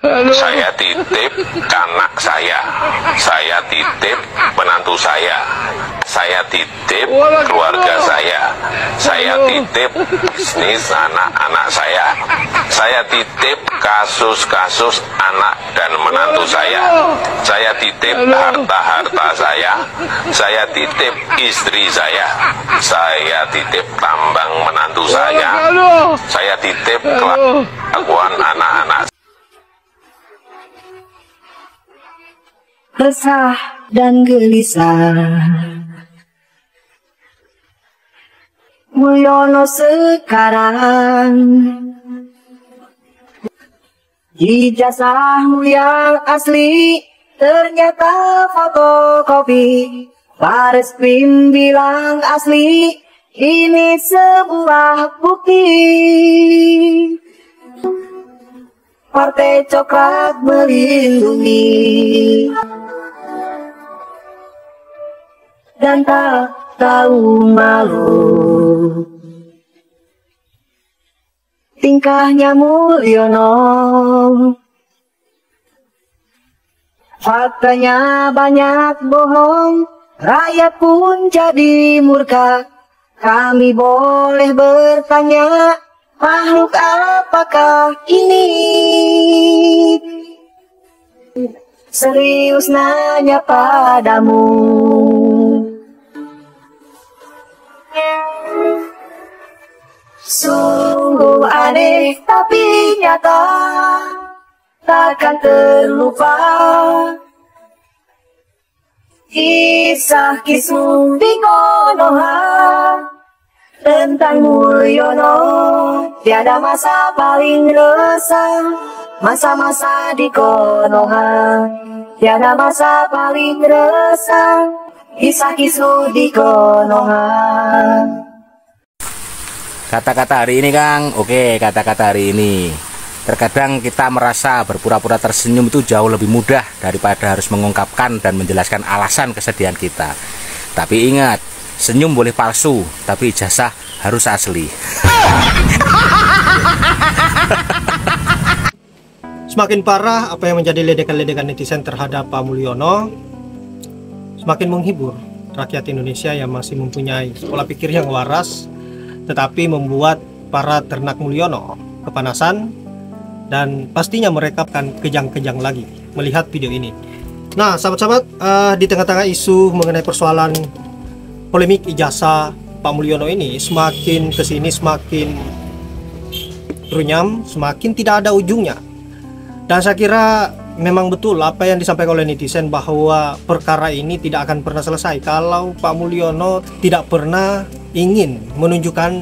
Saya titip anak saya titip menantu saya titip keluarga saya titip bisnis anak-anak saya titip kasus-kasus anak dan menantu saya titip harta-harta saya titip istri saya titip tambang menantu saya titip kelakuan anak-anak. Resah dan gelisah, Mulyono sekarang. Ijazahmu yang asli ternyata fotokopi. Bareskrim bilang asli, ini sebuah bukti. Partai Coklat melindungi dan tak tahu malu. Tingkahnya Mulyono, faktanya banyak bohong, rakyat pun jadi murka. Kami boleh bertanya, makhluk apakah ini? Serius nanya padamu. Sungguh aneh tapi nyata, takkan terlupa kisah-kisah di Konoha tentang Mulyono. Tiada masa paling resah, masa-masa di Konoha. Tiada masa paling resah, kisah-kisah di Konoha. Kata-kata hari ini, Kang. Oke, kata-kata hari ini. Terkadang kita merasa berpura-pura tersenyum itu jauh lebih mudah daripada harus mengungkapkan dan menjelaskan alasan kesedihan kita. Tapi ingat, senyum boleh palsu, tapi ijazah harus asli. Semakin parah apa yang menjadi ledekan-ledekan netizen terhadap Pak Mulyono, semakin menghibur rakyat Indonesia yang masih mempunyai pola pikir yang waras, tetapi membuat para ternak Mulyono kepanasan, dan pastinya mereka akan kejang-kejang lagi melihat video ini. Nah, sahabat-sahabat, di tengah-tengah isu mengenai persoalan polemik ijazah Pak Mulyono ini, semakin kesini semakin runyam, semakin tidak ada ujungnya. Dan saya kira memang betul apa yang disampaikan oleh netizen bahwa perkara ini tidak akan pernah selesai kalau Pak Mulyono tidak pernah ingin menunjukkan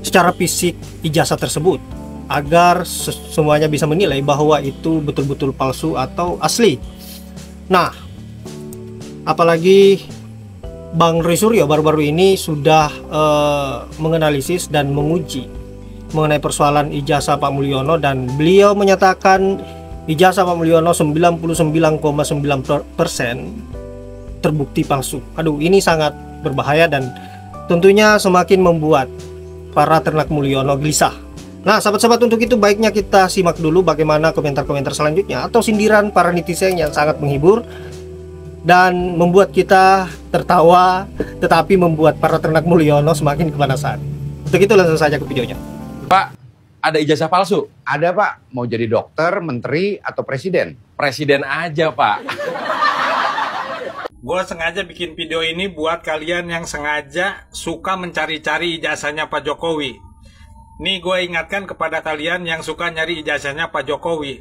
secara fisik ijazah tersebut agar semuanya bisa menilai bahwa itu betul-betul palsu atau asli. Nah, apalagi Bang Roy Suryo baru-baru ini sudah menganalisis dan menguji mengenai persoalan ijazah Pak Mulyono, dan beliau menyatakan ijazah Pak Mulyono 99,9% terbukti palsu. Aduh, ini sangat berbahaya dan tentunya semakin membuat para ternak Mulyono gelisah. Nah, sahabat-sahabat, untuk itu baiknya kita simak dulu bagaimana komentar-komentar selanjutnya atau sindiran para netizen yang sangat menghibur dan membuat kita tertawa, tetapi membuat para ternak Mulyono semakin kepanasan. Untuk itu langsung saja ke videonya. Pak, ada ijazah palsu? Ada, Pak. Mau jadi dokter, menteri, atau presiden? Presiden aja, Pak. Gue sengaja bikin video ini buat kalian yang sengaja suka mencari-cari ijazahnya Pak Jokowi. Nih gue ingatkan kepada kalian yang suka nyari ijazahnya Pak Jokowi.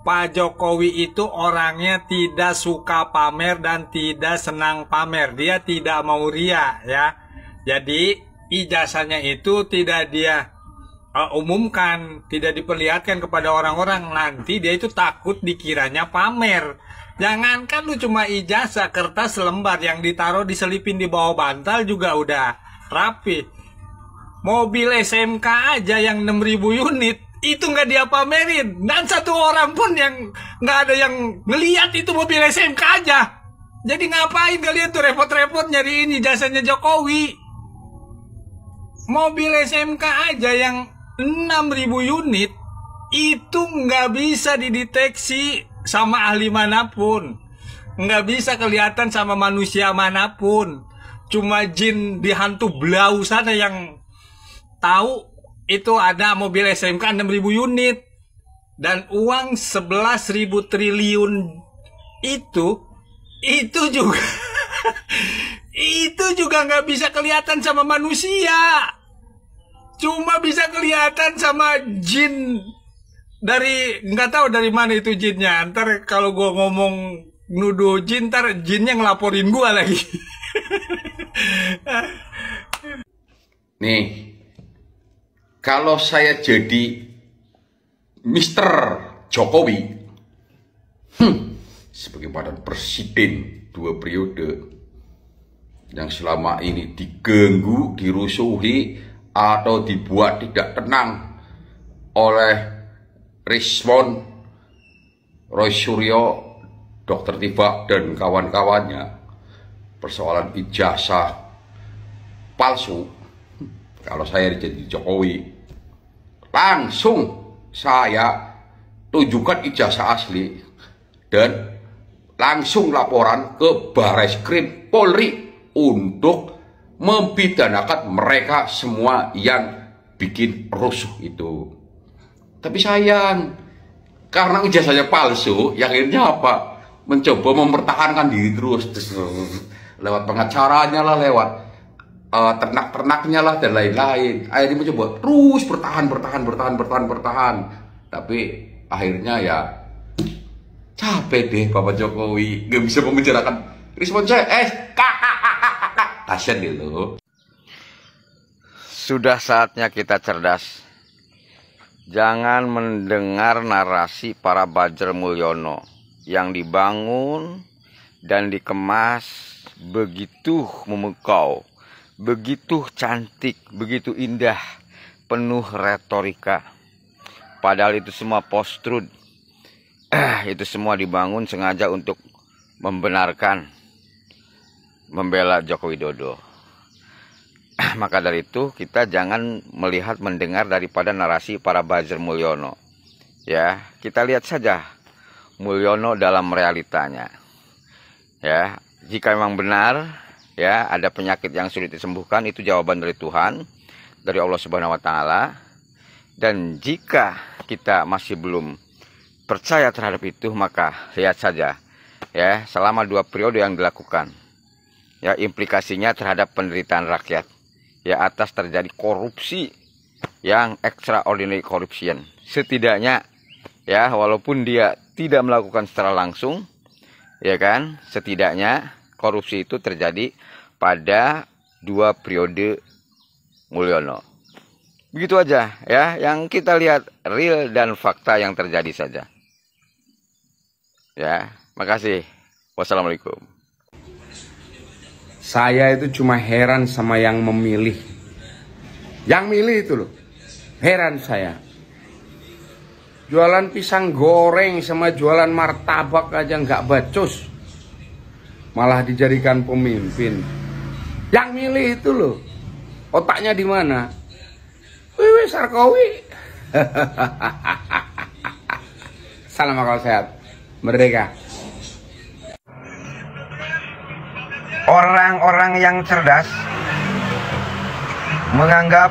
Pak Jokowi itu orangnya tidak suka pamer dan tidak senang pamer. Dia tidak mau ria, ya. Jadi ijazahnya itu tidak dia umumkan, tidak diperlihatkan kepada orang-orang. Nanti dia itu takut dikiranya pamer. Jangankan lu cuma ijazah, kertas lembar yang ditaruh diselipin di bawah bantal juga udah rapi. Mobil SMK aja yang 6.000 unit itu nggak dia pamerin, dan satu orang pun yang nggak ada yang ngeliat itu mobil SMK aja. Jadi ngapain kalian tuh repot-repot nyariin ijazahnya Jokowi? Mobil SMK aja yang 6.000 unit itu nggak bisa dideteksi sama ahli manapun, nggak bisa kelihatan sama manusia manapun. Cuma jin di hantu Blau sana yang tahu itu ada mobil SMK 6.000 unit dan uang 11.000 triliun itu juga itu juga nggak bisa kelihatan sama manusia, cuma bisa kelihatan sama jin. Dari nggak tahu dari mana itu jinnya. Ntar kalau gue ngomong nuduh jin, ntar jinnya ngelaporin gue lagi. Nih, kalau saya jadi Mr. Jokowi, sebagai badan presiden 2 periode yang selama ini diganggu, dirusuhi, atau dibuat tidak tenang oleh Respon, Roy Suryo, Dr. Tibak, dan kawan-kawannya, persoalan ijazah palsu. Kalau saya jadi Jokowi, langsung saya tunjukkan ijazah asli dan langsung laporan ke Barreskrim Polri untuk mempidanakan mereka semua yang bikin rusuh itu. Tapi sayang, karena ijazahnya palsu, yang akhirnya apa? Mencoba mempertahankan diri terus lewat pengacaranya lah, lewat ternak-ternaknya lah, dan lain-lain. Akhirnya mencoba terus bertahan. Tapi akhirnya ya capek deh Bapak Jokowi, gak bisa memenjarakan respon saya. Kasian gitu. Sudah saatnya kita cerdas. Jangan mendengar narasi para Badger Mulyono yang dibangun dan dikemas begitu memukau, begitu cantik, begitu indah, penuh retorika. Padahal itu semua post-truth. Itu semua dibangun sengaja untuk membenarkan, membela Joko Widodo. Maka dari itu kita jangan melihat mendengar daripada narasi para Badger Mulyono. Ya, kita lihat saja Mulyono dalam realitanya. Ya, jika memang benar ya ada penyakit yang sulit disembuhkan, itu jawaban dari Tuhan, dari Allah Subhanahu wa taala. Dan jika kita masih belum percaya terhadap itu, maka lihat saja ya selama 2 periode yang dilakukan. Ya, implikasinya terhadap penderitaan rakyat. Ya, atas terjadi korupsi yang extraordinary corruption. Setidaknya ya, walaupun dia tidak melakukan secara langsung, ya kan, setidaknya korupsi itu terjadi pada 2 periode Mulyono. Begitu aja ya, yang kita lihat real dan fakta yang terjadi saja. Ya, makasih. Wassalamualaikum. Saya itu cuma heran sama yang memilih. Yang milih itu loh, heran saya. Jualan pisang goreng sama jualan martabak aja nggak becus, malah dijadikan pemimpin. Yang milih itu loh, otaknya di mana? Wiwi Sarkowi. Salam akal sehat, merdeka. Orang-orang yang cerdas menganggap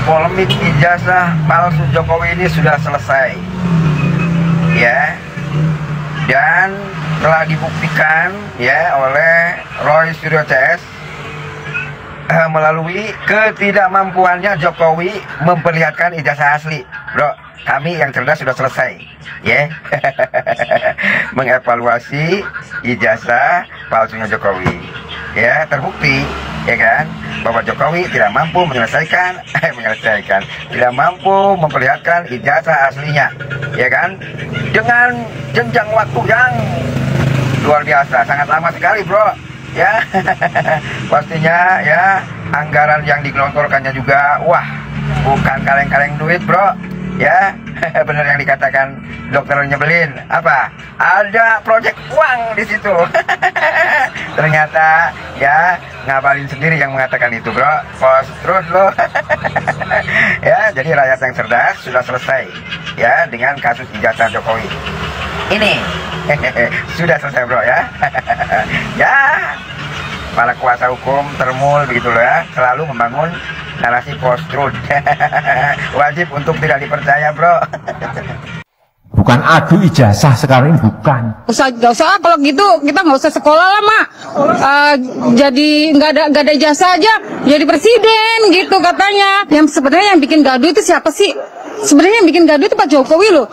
polemik ijazah palsu Jokowi ini sudah selesai, ya, dan telah dibuktikan ya oleh Roy Suryo CS melalui ketidakmampuannya Jokowi memperlihatkan ijazah asli. Bro, kami yang cerdas sudah selesai, ya, mengevaluasi ijazah palsunya Jokowi, ya, terbukti, ya kan, bahwa Jokowi tidak mampu menyelesaikan, tidak mampu memperlihatkan ijazah aslinya, ya kan, dengan jenjang waktu yang luar biasa, sangat lama sekali, bro, ya. Pastinya ya anggaran yang digelontorkannya juga, wah, bukan kaleng-kaleng duit, bro. ya. Benar yang dikatakan dokter nyebelin, apa? Ada proyek uang di situ. Ternyata ya Ngabalin sendiri yang mengatakan itu, bro. Post-truth lo. Ya, jadi rakyat yang cerdas sudah selesai ya dengan kasus ijazah Jokowi. Ini sudah selesai, bro, ya. Ya, para kuasa hukum termul begitu loh ya, selalu membangun narasi post-truth. Wajib untuk tidak dipercaya, bro. Bukan adu ijazah sekarang ini, bukan. Gak usah kalau gitu, kita nggak usah sekolah lah, Mak. Jadi nggak ada ijazah aja, jadi presiden gitu katanya. Yang sebenarnya yang bikin gaduh itu siapa sih? Sebenarnya yang bikin gaduh itu Pak Jokowi loh.